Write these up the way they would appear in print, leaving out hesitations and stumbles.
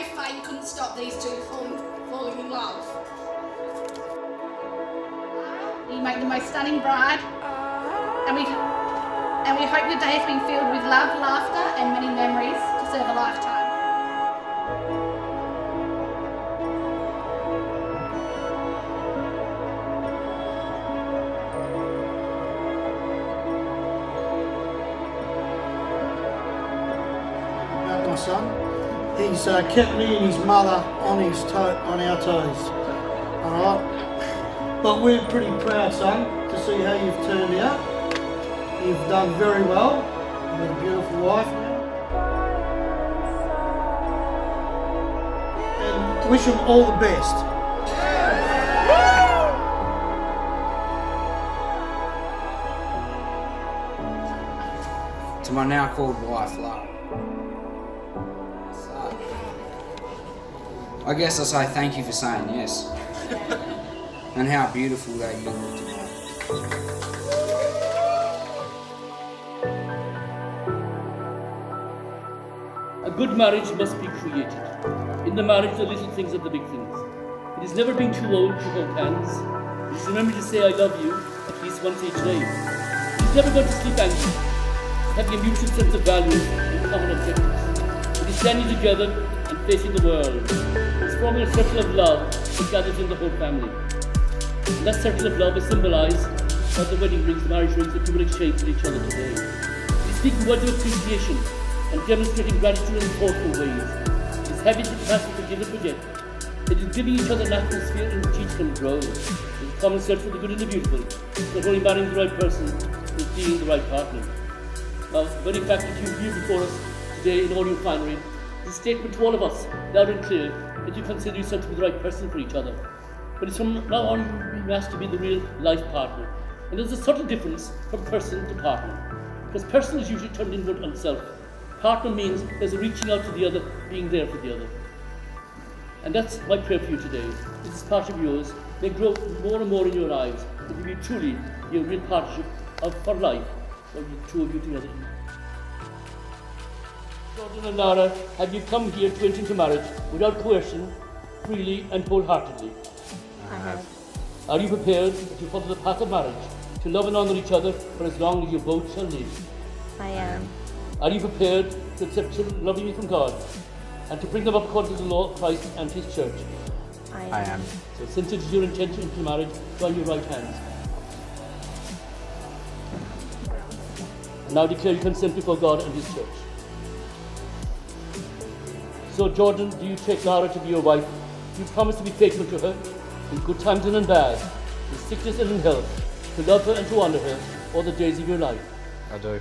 way fate couldn't stop these two falling in love. You make the most stunning bride, and we hope your day has been filled with love, laughter, and many memories to serve a lifetime. My son, he's kept me and his mother on our toes. All right, but we're pretty proud, son, to see how you've turned out. You've done very well. You've got a beautiful wife now, and wish them all the best. To my now called wife, Lara. I guess I say thank you for saying yes. And how beautiful that you look tonight. A good marriage must be created. In the marriage, the little things are the big things. It is never been too old to hold hands. It is remember to say I love you at least once each day. It is never going to sleep angry. Having a mutual sense of values and common objectives. It is standing together and facing the world. It's forming a circle of love that gathers in the whole family. And that circle of love is symbolized by the wedding rings, the marriage rings that people exchange with each other today. It is speaking words of appreciation and demonstrating gratitude in thoughtful ways. It is having the capacity to give and forget. It is giving each other an atmosphere in which each can grow. It is a common search for the good and the beautiful. Not only marrying the right person, but being the right partner. Now, the very fact that you're here before us today in all your finery is a statement to all of us, loud and clear, that you consider yourself to be the right person for each other. But it's from now on you've been asked to be the real life partner. And there's a subtle difference from person to partner. Because person is usually turned inward on self. Partner means there's a reaching out to the other, being there for the other. And that's my prayer for you today. This part of yours may grow more and more in your lives. It will be truly your real partnership for life, for the two of you together. Jordan and Lara, have you come here to enter into marriage without coercion, freely and wholeheartedly? I have. Are you prepared to follow the path of marriage, to love and honour each other for as long as you both shall live? I am. Are you prepared to accept children lovingly from God and to bring them up according to the law of Christ and His church? I am. So since it is your intention into marriage, join your right hands. And now declare your consent before God and His church. So Jordan, do you take Lara to be your wife? Do you promise to be faithful to her in good times and in bad, in sickness and in health, to love her and to honour her all the days of your life? I do.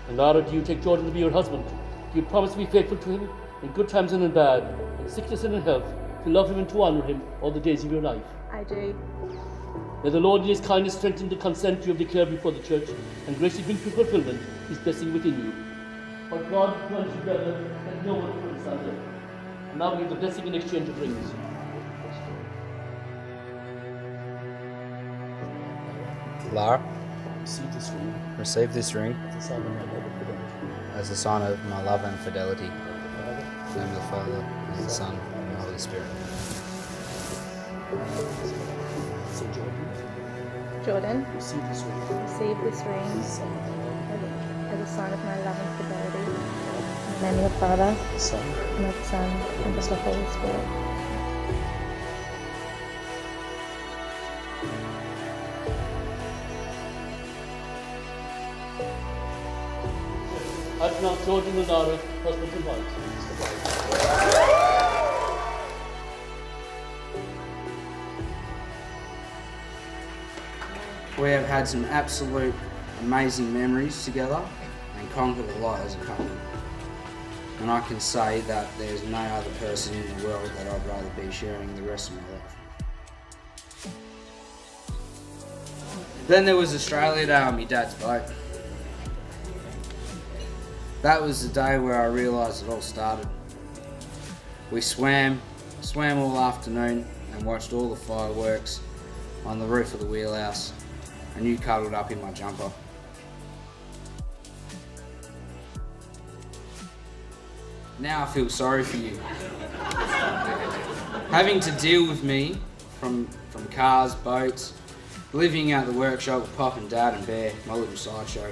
And Lara, do you take Jordan to be your husband? Do you promise to be faithful to him in good times and in bad, in sickness and in health, to love him and to honour him all the days of your life? I do. May the Lord in His kindness strengthen the consent you have declared before the church and graciously bring to fulfillment His blessing within you. For God joins together and no one can asunder. And now we have the blessing in exchange of rings. Lara, Receive this ring receive this ring as a sign of my love and fidelity. as a sign of my love and fidelity. In the name of the Father, and the Son, and the Holy Spirit. So Jordan, receive this ring receive this ring as a sign of my love and fidelity. In the name of the Father, Son. and of the Son, and of the Holy Spirit. I pronounce Jordan and Lara husband and wife. We have had some absolute amazing memories together and conquered a lot as a couple. And I can say that there's no other person in the world that I'd rather be sharing the rest of my life. Then there was Australia Day on my dad's boat. That was the day where I realised it all started. We swam all afternoon and watched all the fireworks on the roof of the wheelhouse, and you cuddled up in my jumper. Now I feel sorry for you. Having to deal with me from cars, boats, living out the workshop with Pop and Dad and Bear, my little sideshow,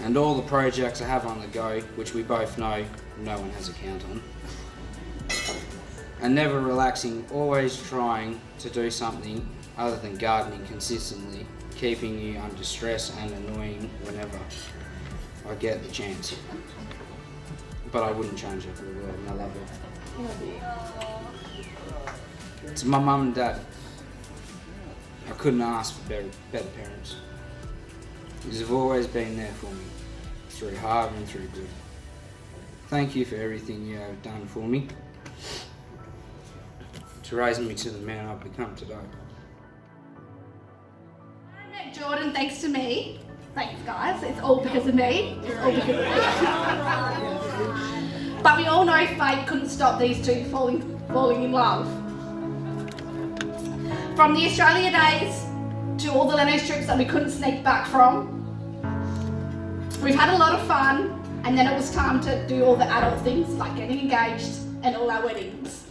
and all the projects I have on the go, which we both know no one has a count on. And never relaxing, always trying to do something other than gardening consistently, keeping you under stress and annoying whenever I get the chance. But I wouldn't change it for the world, and I love it. To my mum and dad, I couldn't ask for better parents. You've always been there for me, through hard and through good. Thank you for everything you have done for me, to raise me to the man I've become today. I met Jordan thanks to me. Thanks guys, it's all because of me. It's all because of me. But we all know fate couldn't stop these two falling in love. From the Australia days to all the Leno trips that we couldn't sneak back from. We've had a lot of fun, and then it was time to do all the adult things like getting engaged and all our weddings.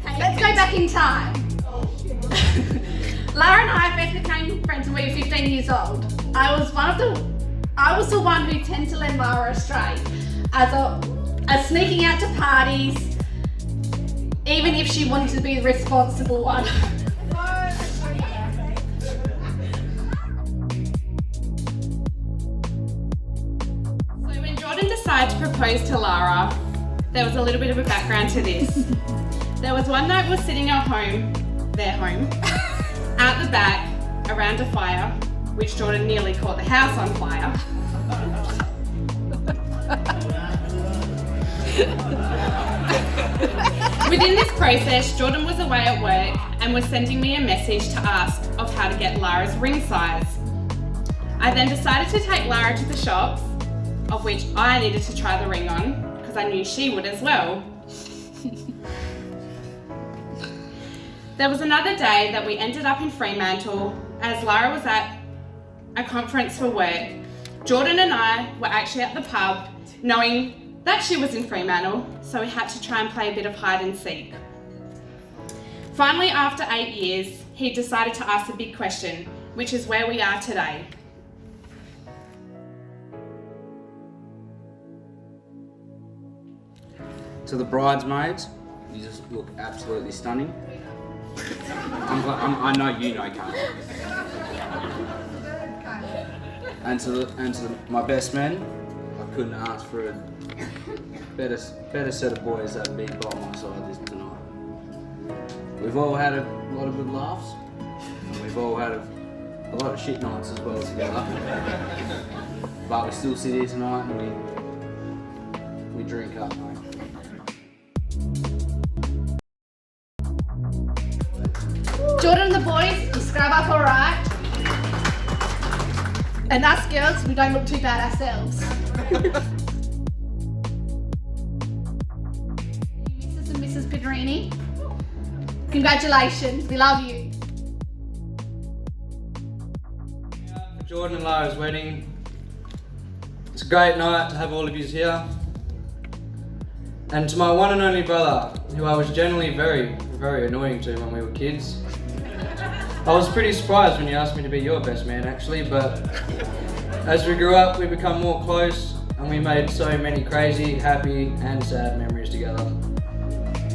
Okay, let's go back in time. Lara and I first became friends when we were 15 years old. I was the one who tended to lead Lara astray, as sneaking out to parties, even if she wanted to be the responsible one. So when Jordan decided to propose to Lara, there was a little bit of a background to this. There was one night we were sitting at home, their home, out the back, around a fire, which Jordan nearly caught the house on fire. Within this process, Jordan was away at work and was sending me a message to ask of how to get Lara's ring size. I then decided to take Lara to the shops, of which I needed to try the ring on, because I knew she would as well. There was another day that we ended up in Fremantle as Lara was at a conference for work. Jordan and I were actually at the pub, knowing that she was in Fremantle, so we had to try and play a bit of hide and seek. Finally, after 8 years, he decided to ask the big question, which is where we are today. To the bridesmaids, you just look absolutely stunning. I know you know, Carl. And to my best men, I couldn't ask for a better set of boys that'd be by my side this tonight. We've all had a lot of good laughs, and we've all had a lot of shit nights as well together. But we still sit here tonight and we drink up, mate. Jordan and the boys, you scrub up alright. And us girls, we don't look too bad ourselves. Mrs. and Mrs. Pedrini, congratulations, we love you. For Jordan and Lara's wedding, it's a great night to have all of you here. And to my one and only brother, who I was generally very, very annoying to when we were kids. I was pretty surprised when you asked me to be your best man actually, but as we grew up we become more close and we made so many crazy, happy and sad memories together.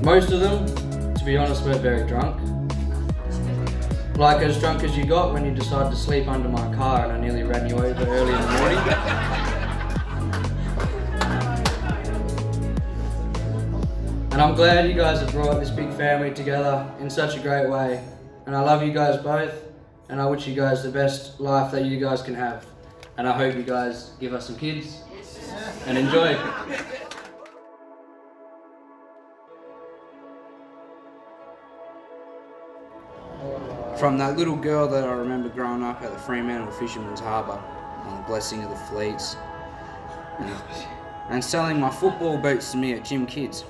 Most of them, to be honest, were very drunk. Like as drunk as you got when you decided to sleep under my car and I nearly ran you over early in the morning. And I'm glad you guys have brought this big family together in such a great way. And I love you guys both, and I wish you guys the best life that you guys can have. And I hope you guys give us some kids and enjoy. From that little girl that I remember growing up at the Fremantle Fisherman's Harbour on the blessing of the fleets, and selling my football boots to me at Gym Kids.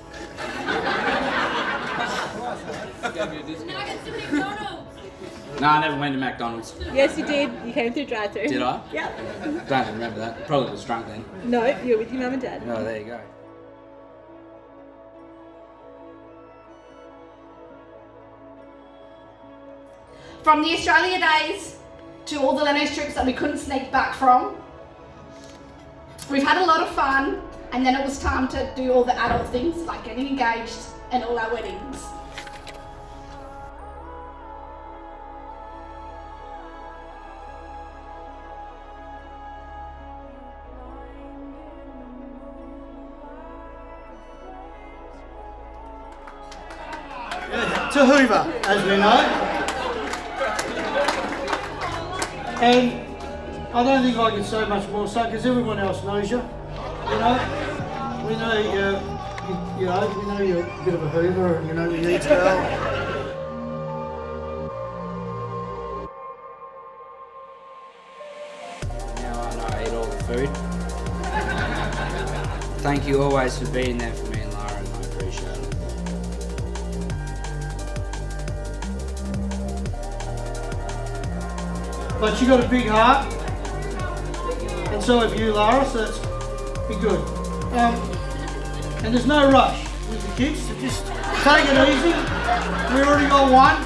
No, I never went to McDonald's. Yes, you did. You came through drive-through. Did I? Yep. Don't remember that. Probably was drunk then. No, you were with your mum and dad. Oh, there you go. From the Australia days to all the Leno trips that we couldn't sneak back from. We've had a lot of fun, and then it was time to do all the adult things like getting engaged and all our weddings. To Hoover, as we know. And I don't think I can say much more so because everyone else knows you. You know, we know we know you're a bit of a Hoover and you know you need help. Now I know I eat all the food. Thank you always for being there for me and Lara, and I appreciate it. But you got a big heart, and so have you, Lara, so that's be good. And there's no rush with the kids, so just take it easy. We already got one,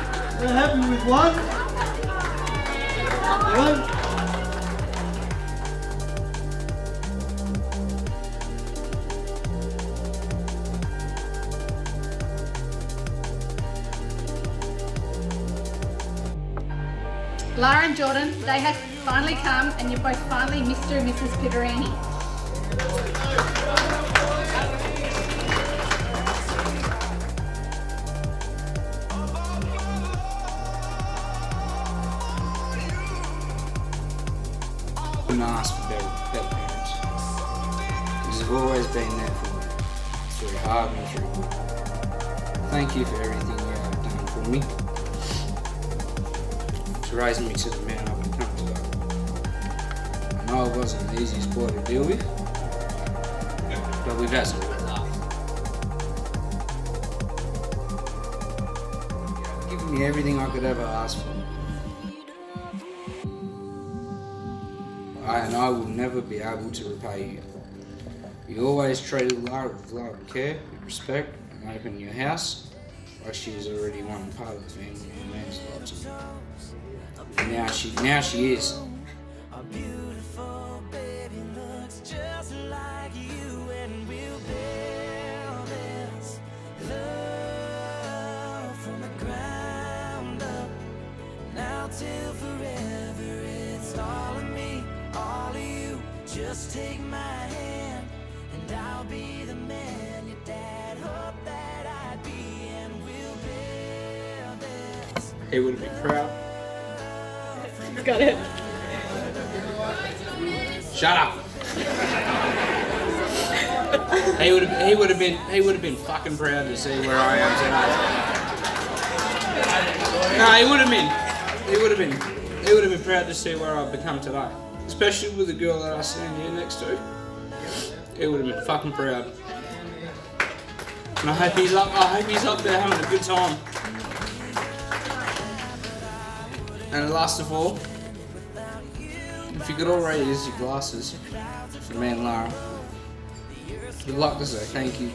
we're happy with one. You know? Lara and Jordan, they have finally come and you're both finally Mr. and Mrs. Pitterini. Couldn't ask for better parents. Because you've always been there for me, through hard and through good. Thank you for everything you have done for me. To raise me to the man I've become today. I know it wasn't the easiest boy to deal with, but we've had some good laugh. You've given me everything I could ever ask for. I will never be able to repay you. You always treated Lara with love and care, with respect, and opened your house like she is already one part of the family and means a lot to me. And now she is. A beautiful baby looks just like you, and we'll build this love from the ground up. Now till forever, it's all of me, all of you. Just take my hand, and I'll be the man your dad hoped that I'd be, and we'll build this. He would have been proud. Got it. Shut up. He would have been fucking proud to see where I am today. No, he would have been proud to see where I've become today. Especially with the girl that I stand here next to. He would have been fucking proud. And I hope he's up there having a good time. And last of all, if you could all raise your glasses for me and Lara, I'd like to say thank you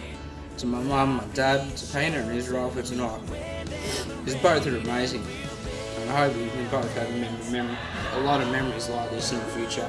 to my mum, my dad, to Pena and Israel for tonight. Because both are amazing. And I hope we both have a lot of memories like this in the future.